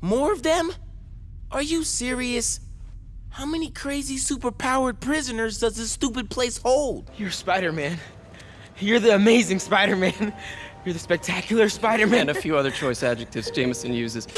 More of them? Are you serious? How many crazy superpowered prisoners does this stupid place hold? You're Spider-Man. You're the amazing Spider-Man. You're the spectacular Spider-Man. And a few other choice adjectives Jameson uses.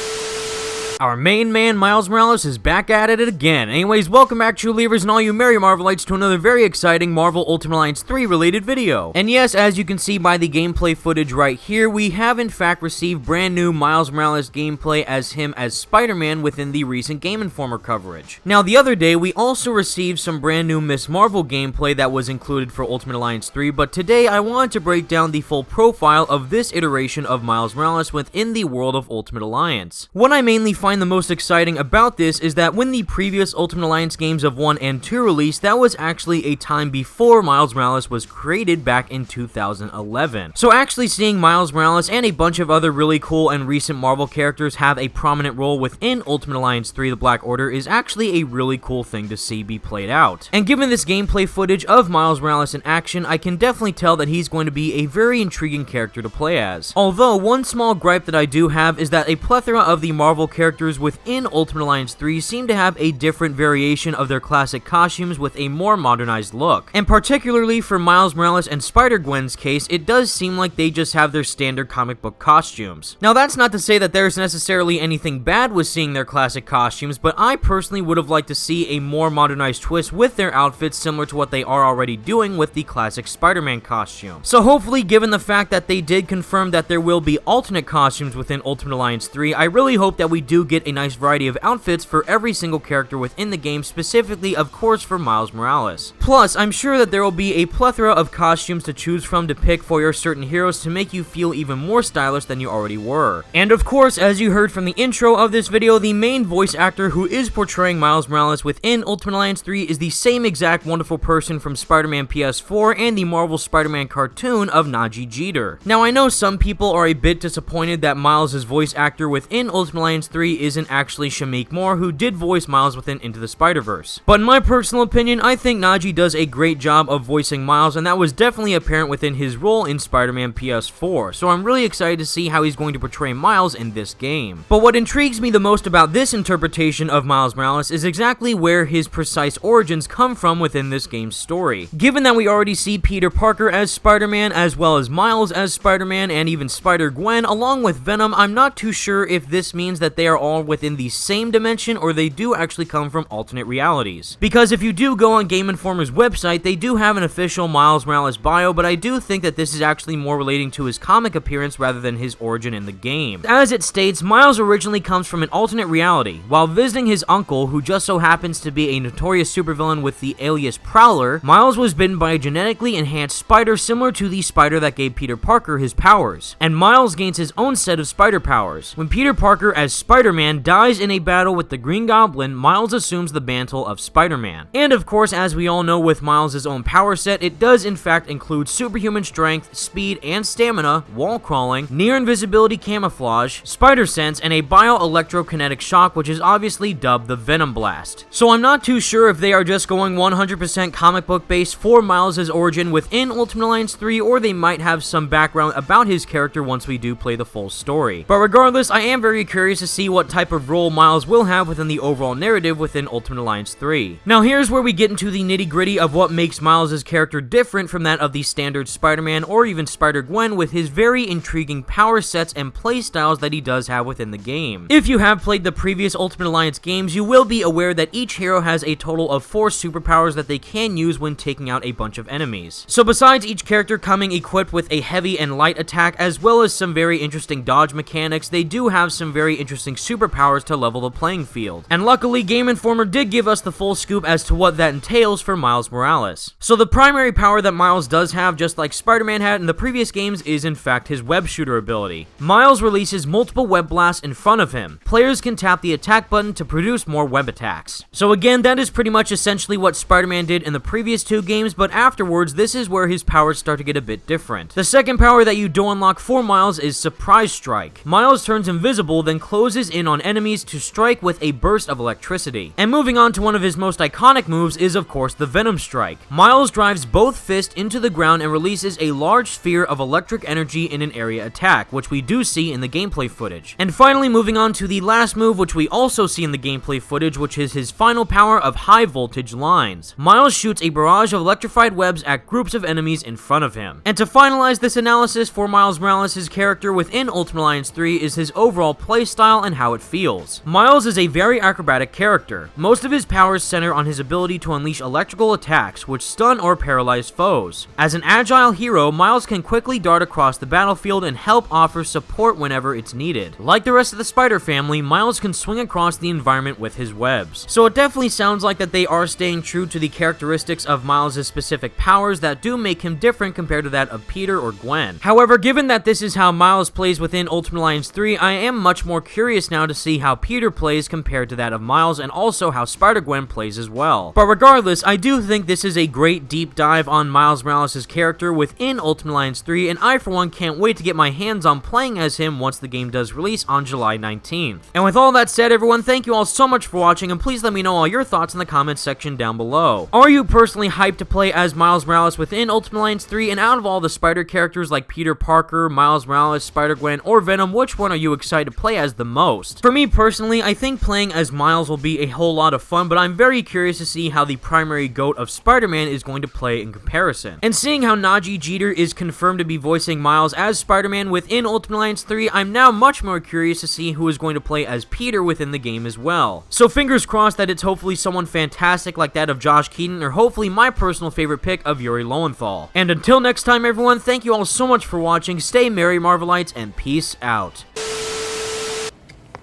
Our main man, Miles Morales, is back at it again. Anyways, welcome back, True Believers and all you merry Marvelites, to another very exciting Marvel Ultimate Alliance 3 related video. And yes, as you can see by the gameplay footage right here, we have in fact received brand new Miles Morales gameplay as him as Spider-Man within the recent Game Informer coverage. Now, the other day, we also received some brand new Ms. Marvel gameplay that was included for Ultimate Alliance 3, but today I wanted to break down the full profile of this iteration of Miles Morales within the world of Ultimate Alliance. What I mainly find the most exciting about this is that when the previous Ultimate Alliance games of 1 and 2 released, that was actually a time before Miles Morales was created back in 2011. So actually seeing Miles Morales and a bunch of other really cool and recent Marvel characters have a prominent role within Ultimate Alliance 3 The Black Order is actually a really cool thing to see be played out. And given this gameplay footage of Miles Morales in action, I can definitely tell that he's going to be a very intriguing character to play as. Although, one small gripe that I do have is that a plethora of the Marvel characters within Ultimate Alliance 3 seem to have a different variation of their classic costumes with a more modernized look. And particularly for Miles Morales and Spider-Gwen's case, it does seem like they just have their standard comic book costumes. Now, that's not to say that there's necessarily anything bad with seeing their classic costumes, but I personally would have liked to see a more modernized twist with their outfits similar to what they are already doing with the classic Spider-Man costume. So hopefully, given the fact that they did confirm that there will be alternate costumes within Ultimate Alliance 3, I really hope that we do get a nice variety of outfits for every single character within the game, specifically, of course, for Miles Morales. Plus, I'm sure that there will be a plethora of costumes to choose from to pick for your certain heroes to make you feel even more stylish than you already were. And of course, as you heard from the intro of this video, the main voice actor who is portraying Miles Morales within Ultimate Alliance 3 is the same exact wonderful person from Spider-Man PS4 and the Marvel Spider-Man cartoon of Najee Jeter. Now, I know some people are a bit disappointed that Miles' voice actor within Ultimate Alliance 3 isn't actually Shameik Moore, who did voice Miles within Into the Spider-Verse. But in my personal opinion, I think Najee does a great job of voicing Miles, and that was definitely apparent within his role in Spider-Man PS4, so I'm really excited to see how he's going to portray Miles in this game. But what intrigues me the most about this interpretation of Miles Morales is exactly where his precise origins come from within this game's story. Given that we already see Peter Parker as Spider-Man, as well as Miles as Spider-Man, and even Spider-Gwen along with Venom, I'm not too sure if this means that they are all within the same dimension or they do actually come from alternate realities. Because if you do go on Game Informer's website, they do have an official Miles Morales bio, but I do think that this is actually more relating to his comic appearance rather than his origin in the game. As it states, Miles originally comes from an alternate reality. While visiting his uncle, who just so happens to be a notorious supervillain with the alias Prowler, Miles was bitten by a genetically enhanced spider similar to the spider that gave Peter Parker his powers. And Miles gains his own set of spider powers. When Peter Parker as Spider-Man dies in a battle with the Green Goblin, Miles assumes the mantle of Spider-Man. And of course, as we all know with Miles' own power set, it does in fact include superhuman strength, speed, and stamina, wall crawling, near invisibility camouflage, spider sense, and a bio-electrokinetic shock, which is obviously dubbed the Venom Blast. So I'm not too sure if they are just going 100% comic book based for Miles' origin within Ultimate Alliance 3, or they might have some background about his character once we do play the full story. But regardless, I am very curious to see what type of role Miles will have within the overall narrative within Ultimate Alliance 3. Now here's where we get into the nitty-gritty of what makes Miles' character different from that of the standard Spider-Man or even Spider-Gwen, with his very intriguing power sets and playstyles that he does have within the game. If you have played the previous Ultimate Alliance games, you will be aware that each hero has a total of 4 superpowers that they can use when taking out a bunch of enemies. So besides each character coming equipped with a heavy and light attack as well as some very interesting dodge mechanics, they do have some very interesting superpowers to level the playing field. And luckily, Game Informer did give us the full scoop as to what that entails for Miles Morales. So the primary power that Miles does have, just like Spider-Man had in the previous games, is in fact his web shooter ability. Miles releases multiple web blasts in front of him. Players can tap the attack button to produce more web attacks. So again, that is pretty much essentially what Spider-Man did in the previous 2 games, but afterwards, this is where his powers start to get a bit different. The second power that you do unlock for Miles is Surprise Strike. Miles turns invisible, then closes in on enemies to strike with a burst of electricity. And moving on to one of his most iconic moves is of course the Venom Strike. Miles drives both fists into the ground and releases a large sphere of electric energy in an area attack, which we do see in the gameplay footage. And finally moving on to the last move, which we also see in the gameplay footage, which is his final power of high voltage lines. Miles shoots a barrage of electrified webs at groups of enemies in front of him. And to finalize this analysis for Miles Morales' character within Ultimate Alliance 3 is his overall playstyle and how it feels. Miles is a very acrobatic character. Most of his powers center on his ability to unleash electrical attacks, which stun or paralyze foes. As an agile hero, Miles can quickly dart across the battlefield and help offer support whenever it's needed. Like the rest of the Spider family, Miles can swing across the environment with his webs. So it definitely sounds like that they are staying true to the characteristics of Miles' specific powers that do make him different compared to that of Peter or Gwen. However, given that this is how Miles plays within Ultimate Alliance 3, I am much more curious now to see how Peter plays compared to that of Miles, and also how Spider-Gwen plays as well. But regardless, I do think this is a great deep dive on Miles Morales' character within Ultimate Alliance 3, and I for one can't wait to get my hands on playing as him once the game does release on July 19th. And with all that said, everyone, thank you all so much for watching, and please let me know all your thoughts in the comments section down below. Are you personally hyped to play as Miles Morales within Ultimate Alliance 3, and out of all the Spider characters like Peter Parker, Miles Morales, Spider-Gwen, or Venom, which one are you excited to play as the most? For me personally, I think playing as Miles will be a whole lot of fun, but I'm very curious to see how the primary GOAT of Spider-Man is going to play in comparison. And seeing how Najee Jeter is confirmed to be voicing Miles as Spider-Man within Ultimate Alliance 3, I'm now much more curious to see who is going to play as Peter within the game as well. So fingers crossed that it's hopefully someone fantastic like that of Josh Keaton, or hopefully my personal favorite pick of Yuri Lowenthal. And until next time, everyone, thank you all so much for watching, stay merry Marvelites, and peace out.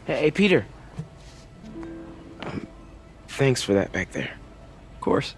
Hey, Peter. Thanks for that back there. Of course.